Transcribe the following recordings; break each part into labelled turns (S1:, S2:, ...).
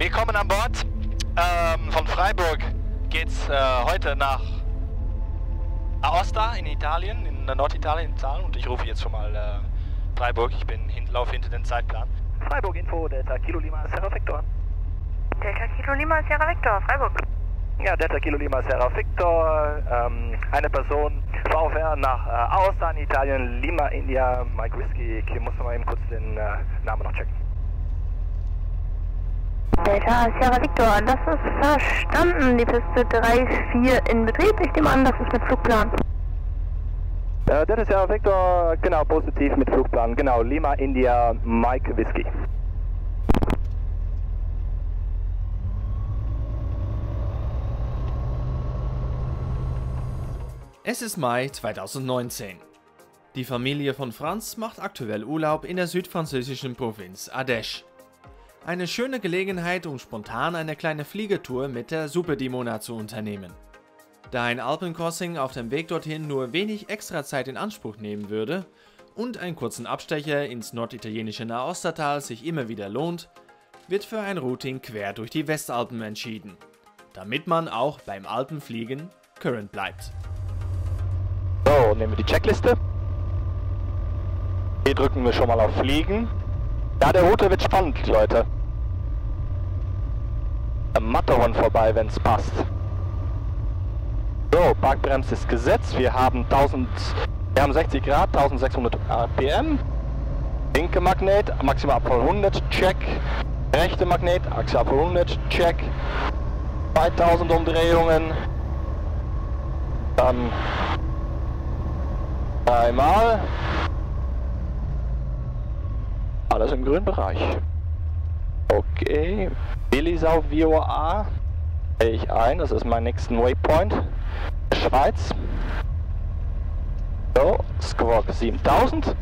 S1: Willkommen an Bord. Von Freiburg geht's heute nach Aosta in Italien, in Norditalien in Zahlen. Und ich rufe jetzt schon mal Freiburg. Ich laufe hinter den Zeitplan.
S2: Freiburg Info, Delta Kilo Lima Sierra Victor.
S3: Delta Kilo Lima Sierra Victor, Freiburg.
S2: Ja, Delta Kilo Lima Sierra Victor, eine Person, VfR nach Aosta in Italien, Lima India, Mike Whiskey. Ich muss mal eben kurz den Namen noch checken.
S3: Delta Sierra Victor, das ist verstanden. Die Piste 3-4 in Betrieb. Ich nehme an, das ist mit Flugplan.
S2: Delta Sierra Victor, genau, positiv mit Flugplan. Genau, Lima India, Mike Whiskey.
S4: Es ist Mai 2019. Die Familie von Franz macht aktuell Urlaub in der südfranzösischen Provinz Ardèche. Eine schöne Gelegenheit, um spontan eine kleine Fliegertour mit der Super Dimona zu unternehmen. Da ein Alpencrossing auf dem Weg dorthin nur wenig extra Zeit in Anspruch nehmen würde und einen kurzen Abstecher ins norditalienische Nahostatal sich immer wieder lohnt, wird für ein Routing quer durch die Westalpen entschieden, damit man auch beim Alpenfliegen current bleibt.
S2: So, nehmen wir die Checkliste. Hier drücken wir schon mal auf Fliegen. Ja, der Route wird spannend, Leute. Am Matterhorn vorbei, wenn es passt. So, Parkbremse ist gesetzt. Wir haben 60 Grad, 1600 RPM. Linke Magnet, Maximalabfall 100, check. Rechte Magnet, Maximalabfall 100, check. 2000 Umdrehungen. Dann einmal. Alles im grünen Bereich. Okay. Willisau VOA. Sehe ich ein, das ist mein nächsten Waypoint. Schweiz. So, Squawk 7000.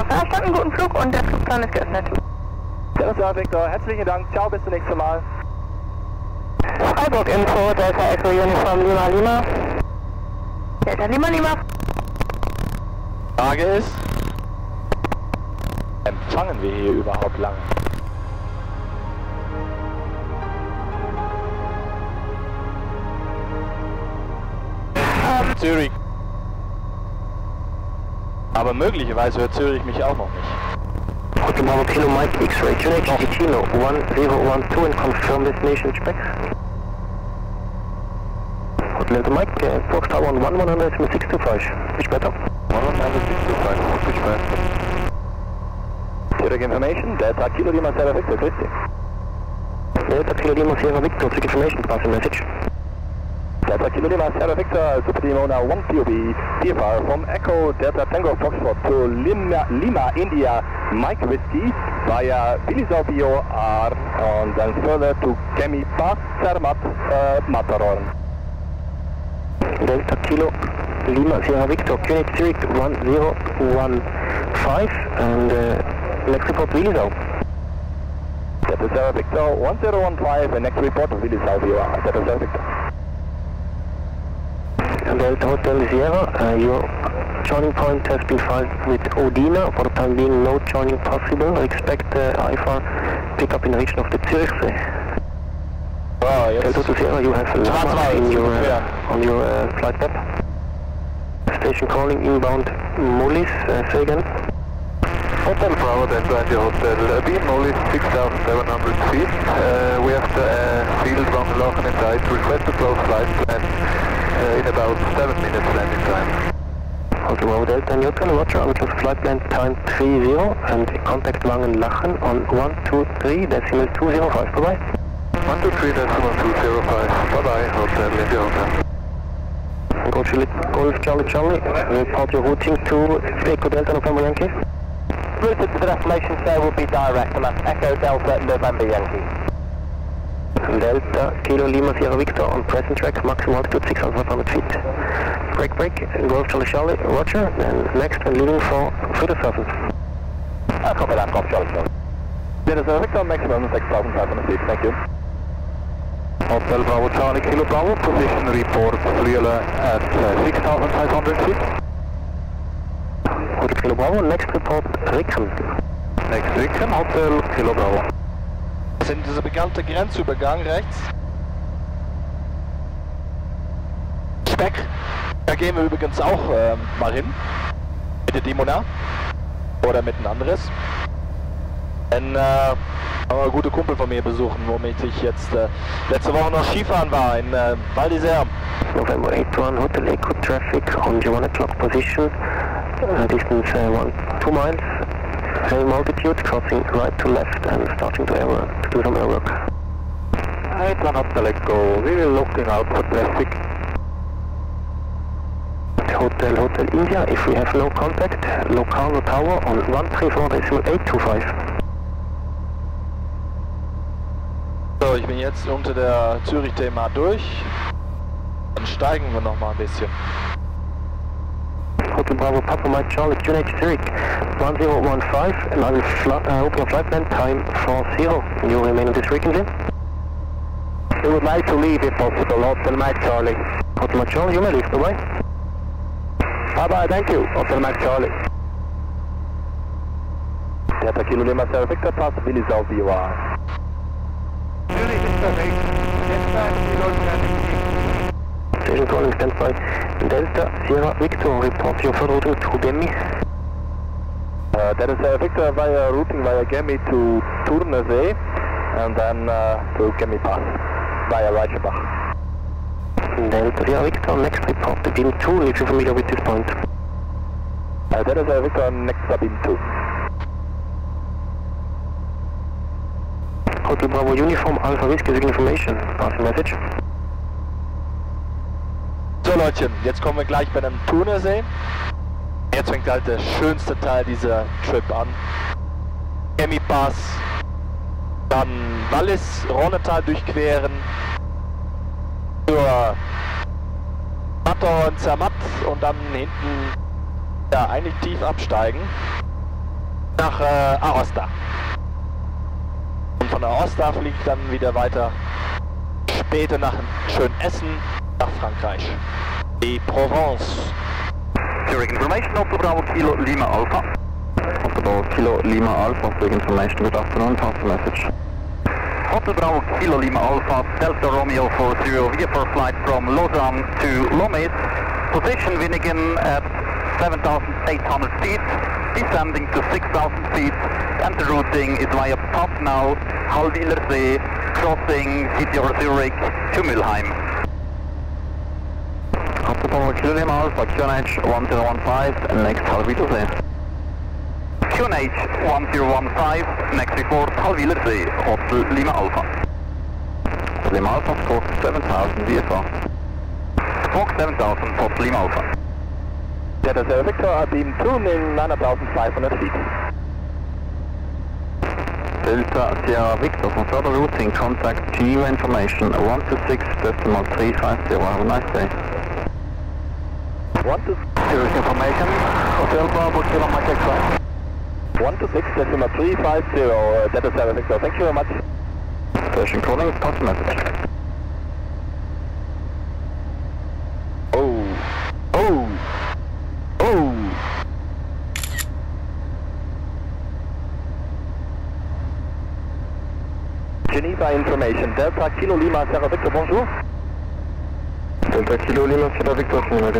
S3: Verstanden, guten Flug und der Flugplan ist geöffnet.
S2: Delta Victor, herzlichen Dank. Ciao, bis zum nächsten Mal.
S3: Freiburg Info, Delta Echo Uniform Lima Lima. Delta Lima Lima.
S2: Frage ist, empfangen wir hier überhaupt lange? Zürich. Aber möglicherweise hört Zürich mich auch noch nicht.
S5: Hotel Bravo Kilo Mike X-Ray, Juliet Kilo 1012 and confirm destination spec. Hotel Mike, Fox Tower 10625. Which better? 10625, which better?
S2: Zurück Information, Delta Kilo Lima Sierra Victor, grüß dich.
S5: Delta Kilo Lima Sierra Victor, Zurück Information, pass a message.
S2: Delta Kilo Lima Sierra Victor, Super Dimona 1 POB, TFR from Echo Delta Tango Foxtrot to Lima India Mike Whiskey via Willisau VOR and then further to Kemipa Zermatt Matterhorn.
S5: Delta Kilo Lima Sierra Victor, Unit Zurich 1015 and next report Willisau.
S2: Delta Sierra Victor 1015 and next report Willisau VOR. Delta Sierra Victor.
S5: Delta Hotel Sierra, your joining point has been filed with Odina. For the time being, no joining possible. Expect IFR pickup in the region of the Zürichsee.
S2: Oh, yes.
S5: Delta Hotel Sierra, you have Lama in on your flight map. Station calling inbound Mullis, say again.
S6: Hotel Bravo, Delta and your hotel, beam Mullis 6,700 feet. We have the field from Lachen and Dice, request to close flight plan. In about 7 minutes landing time.
S5: Hotel Bravo Delta and Hotel, Roger, I will close flight plan time 30 and contact Wangen-Lachen on 123 decimal 205. Bye bye.
S6: 123 decimal 205. Bye bye, Hotel India Hotel.
S5: Golf Charlie Charlie, report your routing to Echo Delta November Yankee.
S2: Route to the destination, sir, will be direct and that's Echo Delta November Yankee.
S5: Delta Kilo Lima Sierra Victor on present track, maximum altitude 6,500 feet. Break, Golf Charlie Charlie, Roger, and next and leaving for further surface.
S2: Copy that, Golf Charlie Charlie. Delta Victor, maximum 6,500 feet, thank you.
S6: Hotel Bravo Charlie Kilo Bravo, position report fuel at 6,500 feet.
S5: Hotel Kilo Bravo, next report Ricken.
S6: Next Ricken, Hotel Kilo Bravo.
S1: Das sind dieser bekannte Grenzübergang rechts. Speck. Da gehen wir übrigens auch mal hin. Mit der Dimona. Oder mit ein anderes. Dann haben wir einen guten Kumpel von mir besuchen, womit ich jetzt letzte Woche noch Skifahren war in Val d'Isère.
S5: November 81, Hotel Echo traffic on your 1 o'clock position. Distance 2 miles. Same altitude, crossing right to left and starting to do some airwork.
S6: 81 Hotel Echo, we will looking out for traffic.
S5: Hotel India, if we have no contact, Locarno Tower on 134.825.
S1: So, ich bin jetzt unter der Zürich-Thema durch. Dann steigen wir noch mal ein bisschen.
S5: Hotel Bravo Papa Mike Charlie, QNH Zurich 1015, and I will open your flight plan time 40. You remain on this frequency?
S2: We would like to leave if possible, Hotel Mike Charlie.
S5: Hotel Mike Charlie, you may leave, bye-bye.
S2: Bye-bye, thank you, Hotel Mike Charlie. Delta Kilo Lima Sierra Victor, pass Willisau VOA.
S5: Station calling standby. Delta Sierra Victor, report your further routing to Gemmi.
S2: That is Victor via routing via Gemmi to Turnesee and then to Gemmi Pass via Reichenbach.
S5: Delta Sierra Victor, next report to beam 2 if you're familiar with this point.
S2: That is Victor, next beam 2.
S5: Hotel Bravo Uniform Alpha Whiskey information. Pass the message.
S1: So Leute, jetzt kommen wir gleich bei dem Thunersee. Jetzt fängt halt der schönste Teil dieser Trip an. Gemmi Pass, dann Wallis, Ronnetal durchqueren, zur Matterhorn, Zermatt und dann hinten, ja, eigentlich tief absteigen nach Aosta. Und von Aosta fliege ich dann wieder weiter später nach schön Essen nach Frankreich. Die Provence.
S6: Zurich information, Hotel Bravo Kilo Lima Alpha.
S5: Hotel Bravo Kilo Lima Alpha, Zurich information, good afternoon, pass the message.
S6: Hotel Bravo Kilo Lima Alpha, Delta Romeo 40, VFR flight from Lausanne to Lomé. Position Winningen at 7,800 feet, descending to 6,000 feet, and the routing is via Paffnau, Hallwilersee, crossing city of Zurich to Mülheim.
S5: Hotel Bravo Kilo Lima Alpha, QNH 1015, and next Hallwilersee.
S6: QNH 1015, next report Hallwilersee, Hotel Lima Alpha.
S5: Hotel Lima Alpha, squawk 7000 VFR.
S6: Squawk 7000, Hotel Lima Alpha.
S2: That is Victor, beam 2 in 9,500 feet.
S5: Delta Sierra Victor, from further routing, contact GU information 126.350. Have a nice day.
S2: 126
S6: information, Hotel Bravo Kilo Mike X-Ray.
S2: 126.350, that is Victor, thank you very much.
S5: Station calling, pass the message.
S2: Oh, oh, oh. Geneva information, Delta Kilo Lima Sierra Victor, bonjour.
S5: Delta Kilo Lima Sierra Victor, Geneva,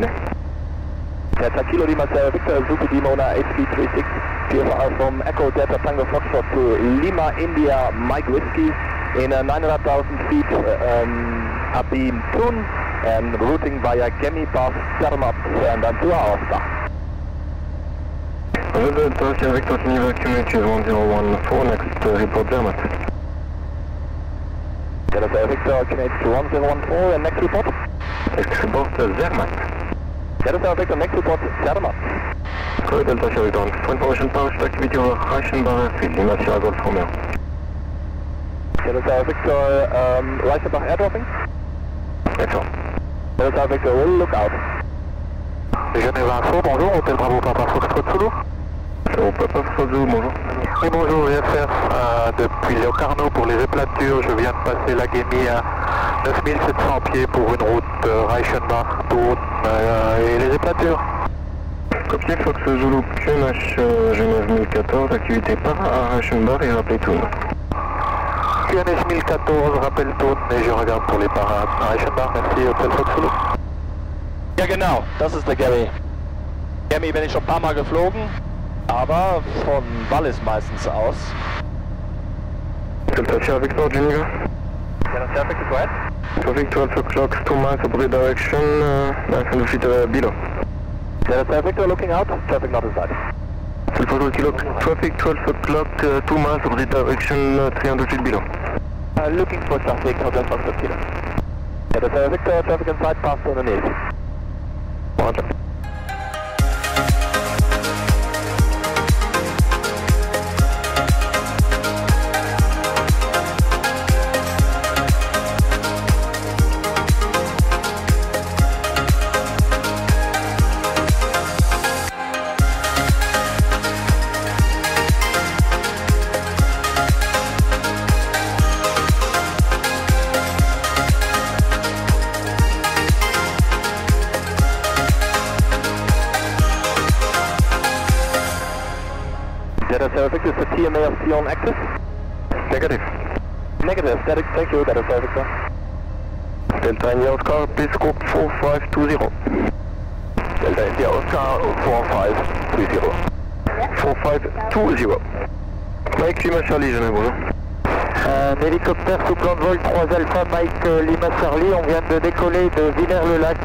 S2: Delta Kilo Lima Sierra Victor, Zupi Dimona HP36, VFR from Echo Delta Tango Foxtrot to Lima India Mike Whiskey in 900,000 feet beam Thun and routing via Gemmi Pass, Zermatt and then to Aosta.
S5: Delta Sierra Victor, Geneva, QNH 1014, next report Zermatt.
S2: Delta Victor, QNH 1014 and next report?
S5: Next report Zermatt.
S2: Delta Victor, next report Zermatt.
S5: Good, Delta Sierra Victor, for information post activity over Reichenbach, Lima Sierra Golf Romeo.
S2: Delta Victor, Reichenbach airdropping?
S5: D'accord.
S2: Delta Victor, will look out.
S6: Geneva Info, bonjour, Hotel Bravo Papa Foxtrot Zulu.
S5: Au Papa Zulu, bonjour.
S6: Oui, bonjour, je viens de faire depuis Locarno pour les éplatures. Je viens de passer la Guénie à 9700 pieds pour une route Reichenbach, Thun et les éplatures.
S5: Copier Fox Zulu QNH Genève 1014, activité par à Reichenbach et rappelez tout.
S6: QNH 1014, rappel Thun et je regarde pour les parades. Reichenbach, merci, Hotel Fox Zulu.
S1: Ja genau, das ist der Gary. Gary bin ich schon ein paar Mal geflogen, aber von Wallis meistens aus.
S5: Delta Victor Geneva.
S1: Delta Victor, go ahead.
S5: Traffic 12 o'clock, 2 miles opposite direction, 900 feet below.
S1: Delta Victor looking out, traffic not inside.
S5: Traffic 12 o'clock, 2 miles opposite direction, 300 feet below.
S1: Looking for traffic, Hotel Fox Kilo. Delta Victor, traffic inside, past underneath.
S5: Roger.
S1: Delta Victor, is the TMA still on active?
S5: Negative.
S1: Negative, thank you, Delta Victor.
S5: Delta India Oscar, please scope 4520.
S1: Delta India Oscar 4520.
S5: 4520. Mike Lima Charlie, Genève, bonjour.
S6: Un hélicoptère sous plan de vol 3 Alpha Mike Lima Charlie, on vient de décoller de Villers-le-Lac.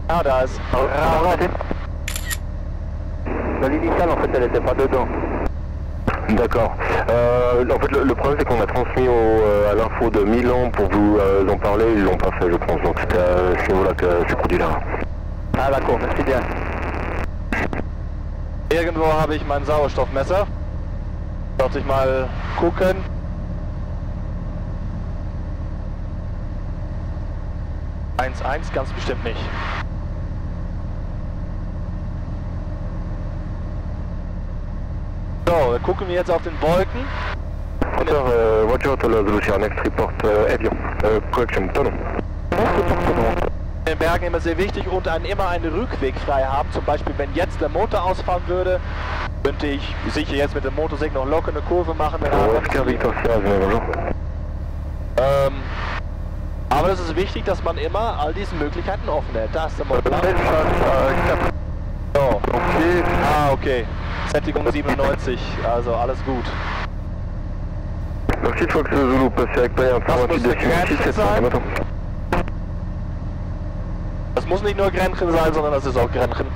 S1: Ah, da ist Rabat. L'initiale, en fait, elle n'était pas dedans.
S5: D'accord. En fait, le problème, c'est qu'on a transmis à l'info de Milan pour vous en parler, ils l'ont pas fait, je pense. Donc, c'était à ce niveau-là que c'est produit là.
S1: Ah, d'accord, merci bien. Irgendwo habe ich mein Sauerstoffmesser. Sollte ich mal gucken. Ganz bestimmt nicht. So, gucken wir jetzt auf den Wolken.
S5: Roger, Hotel Zulu, next report, avion, correction, tunnel.
S1: In den Bergen immer sehr wichtig und immer einen Rückweg frei haben. Zum Beispiel, wenn jetzt der Motor ausfallen würde, könnte ich sicher jetzt mit dem Motorsäge noch locker eine Kurve machen. Aber es ist wichtig, dass man immer all diese Möglichkeiten offen hält. Da ist der Motor. So, okay. Ah, okay. Sättigung 97, also alles gut.
S5: Merci Fox Zulu, passé avec Bayer informatique de 700.
S1: Das muss nicht nur Grenchen sein, sondern das ist auch Grenchen.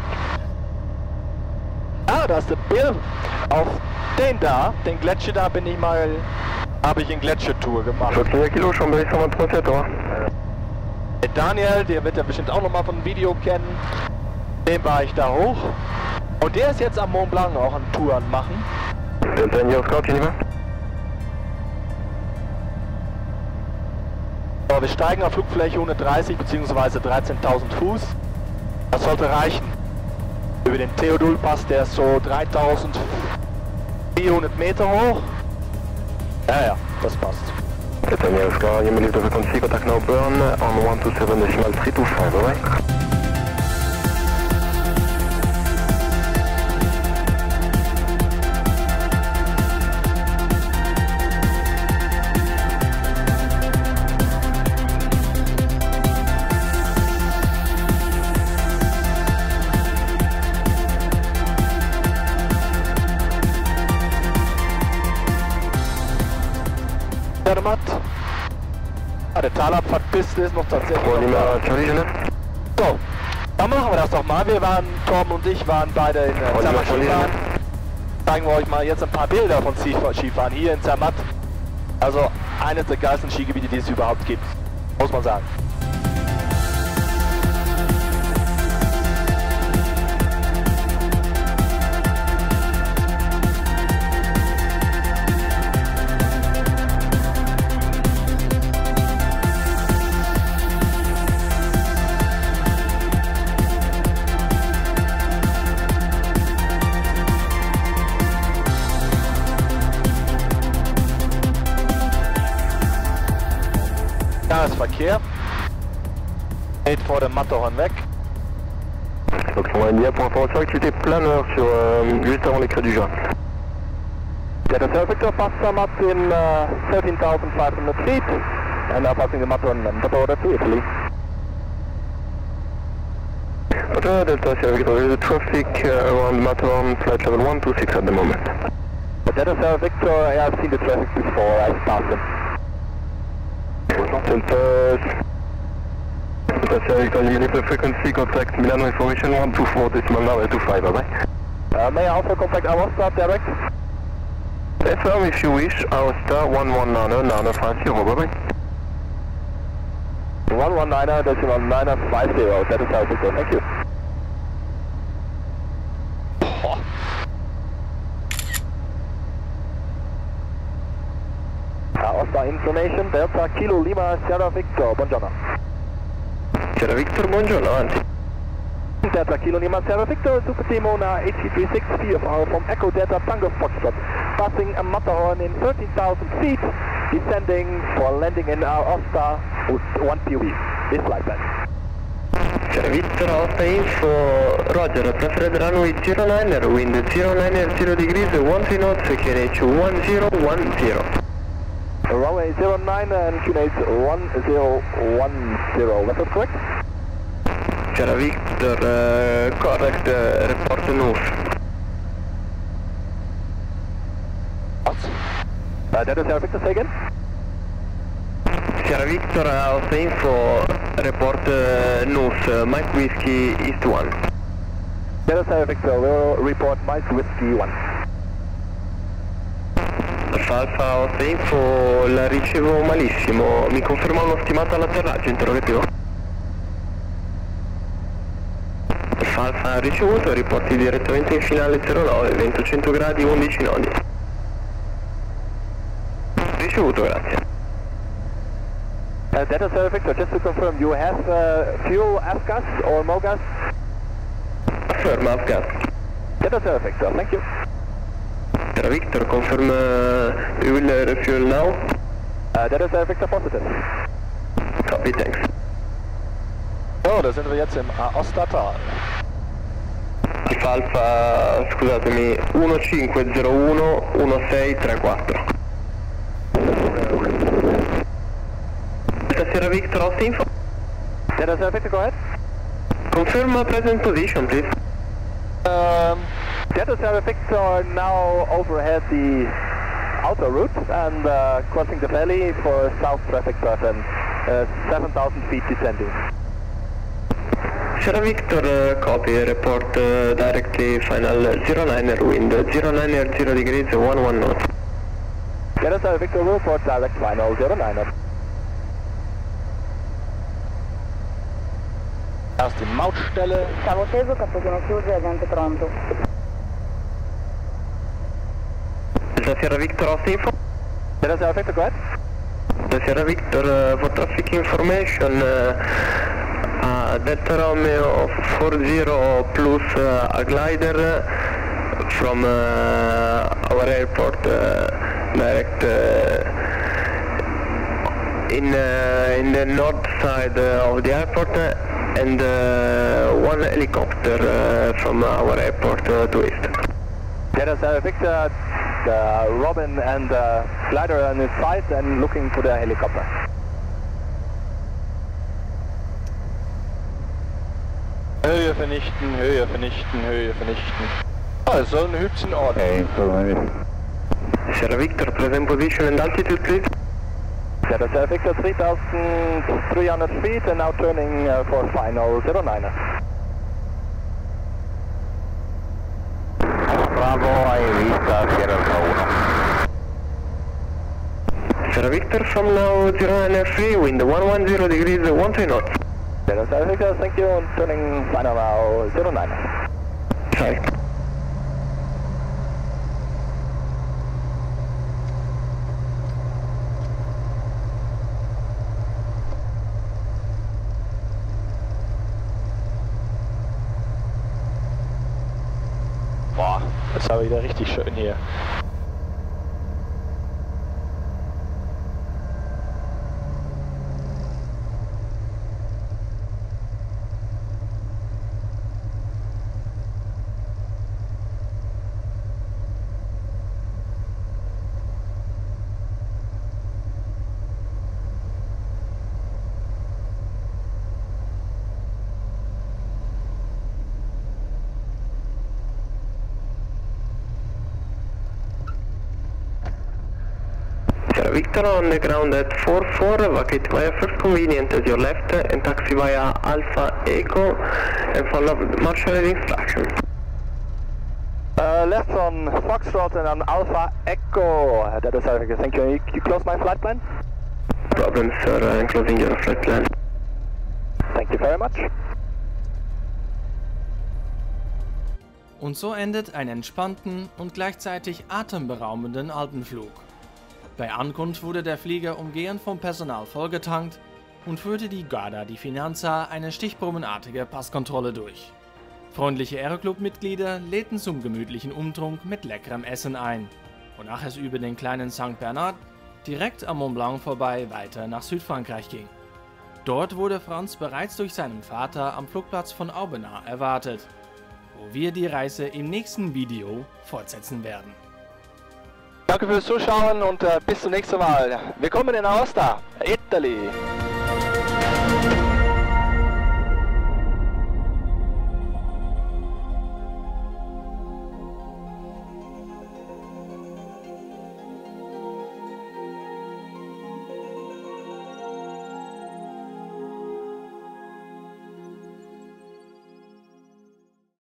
S1: Ah, da ist der Bill. Auf den da, den Gletscher da habe ich eine Gletschertour gemacht.
S5: 14 Kilo, Chambéry 127, oder?
S1: Der Daniel, der wird ja bestimmt auch nochmal von Video kennen. Den war ich da hoch. Und der ist jetzt am Mont Blanc auch eine Tour anmachen.
S5: Delta India Oscar, Geneva.
S1: So, wir steigen auf Flugfläche 130 bzw. 13.000 Fuß. Das sollte reichen. Über den Theodul-Pass, der ist so 3.400 Meter hoch. Ja, das passt.
S5: Delta India Oscar, you may leave the frequency, contact now burn on 127.325, alright?
S1: Der Talabfahrtpiste ist noch tatsächlich.
S5: So,
S1: dann machen wir das doch mal. Torben und ich waren beide in Zermatt Skifahren. Zeigen wir euch mal jetzt ein paar Bilder von Skifahren hier in Zermatt. Also eines der geilsten Skigebiete, die es überhaupt gibt, muss man sagen. ist Verkehr. Geht vor dem Matterhorn weg.
S5: Donc on va India pour information, activité planeur sur juste avant les crêts du Jura.
S2: Delta Sierra Victor, pass Zermatt in 13,500 feet and now passing the Matterhorn and the border to Italy.
S5: Roger, Delta Sierra Victor, there is a traffic around Matterhorn, flight level 126 at the moment.
S2: Delta Sierra Victor, I have seen the traffic before, I've passed them.
S5: Delta Sierra Victor, you may frequency contact Milano information 124.9 now 25, bye-bye.
S2: May I also contact Aosta direct?
S5: Affirm if you wish, Aosta 119.950, bye-bye.
S2: 119.950, Delta Sierra Victor, thank you. Aosta information, Delta Kilo Lima Sierra Victor, buongiorno.
S5: Sierra Victor, buongiorno, avanti.
S2: Delta Kilo Lima Sierra Victor, Super Team Owner HC36 VFR from Echo Delta Tango Foxtrot, passing a Matterhorn in 13,000 feet, descending for landing in Aosta with 1 POV. This flight plan.
S5: Sierra Victor, Alpha Info, Roger, preferred runway 09er, wind 090 degrees, 13 knots, QNH 1010.
S2: Runway 09 and QNH 1010, was that correct?
S5: Sierra Victor, correct, report north.
S2: What? That is Sierra Victor, say again?
S5: Sierra Victor, Alpha Info, report north, Mike Whiskey East 1.
S2: That is Sierra Victor, will report Mike Whiskey 1.
S5: Alfa Alpha Info, la ricevo malissimo, mi conferma uno stimato all'atterraggio, interrogativo. Alfa ricevuto, riporti direttamente in finale 09, vento 100 gradi, 11 nodi. Ricevuto, grazie.
S2: Delta Sierra Victor, just to confirm, you have fuel AFGAS or MOGAS?
S5: Affirm AFGAS.
S2: Delta Sierra Victor, thank you.
S5: Sierra Victor, confirm we will refuel now.
S2: Delta Sierra Victor, positive.
S5: Copy, thanks.
S1: So, da sind wir jetzt im Aostatal.
S5: Alfa, scusatemi, 1501 1634. Delta Sierra Victor, Alpha Info.
S2: Delta Sierra Victor, go ahead.
S5: Confirm present position, please.
S2: Delta Sierra Victor now overhead the outer route and crossing the valley for south traffic pattern, 7,000 feet descending.
S5: Sierra Victor, copy, report directly final 09er wind, 090 degrees, 11 knots.
S2: Delta Sierra Victor will report direct final 09er.
S1: Erst die Mautstelle.
S3: Cavo teso, cappuccino chiuso e agente pronto.
S5: Delta Sierra Victor, Alpha Info.
S2: Delta Sierra Victor, go ahead.
S5: Delta Sierra Victor, for traffic information, Delta Romeo 40 plus a glider from our airport direct in the north side of the airport and one helicopter from our airport to east.
S2: Delta Sierra Victor, the Robin and the glider on his side and looking for the helicopter.
S1: Höhe vernichten, Höhe vernichten, Höhe vernichten. Also ein hübschen Ort.
S5: Sierra Victor, present position and altitude, please.
S2: Delta Sierra Victor, 3,300 feet and now turning for final 09er.
S6: Bravo, hai vista Sierra 1.
S5: Sierra Victor, from now 09 wind 110 degrees, 13 knots.
S2: Delta Sierra Victor, thank you, and turning final now 09er.
S5: Sorry.
S1: Boah, das war wieder richtig schön hier.
S5: Sierra Victor on the ground at 44, vacate via first convenient at your left and taxi via Alpha Echo and follow marshal instruction.
S2: Left on Foxtrot and on Alpha Echo. That is everything. Thank you. You close my flight plan?
S5: Problem, sir. I'm closing your flight plan.
S2: Thank you very much.
S4: Und so endet ein entspannten und gleichzeitig atemberaubenden Alpenflug. Bei Ankunft wurde der Flieger umgehend vom Personal vollgetankt und führte die Guardia di Finanza eine stichprobenartige Passkontrolle durch. Freundliche Aeroclub-Mitglieder lädten zum gemütlichen Umtrunk mit leckerem Essen ein, wonach es über den kleinen St. Bernard direkt am Mont Blanc vorbei weiter nach Südfrankreich ging. Dort wurde Franz bereits durch seinen Vater am Flugplatz von Aubenas erwartet, wo wir die Reise im nächsten Video fortsetzen werden.
S1: Danke fürs Zuschauen und bis zum nächsten Mal. Willkommen in Aosta, Italy.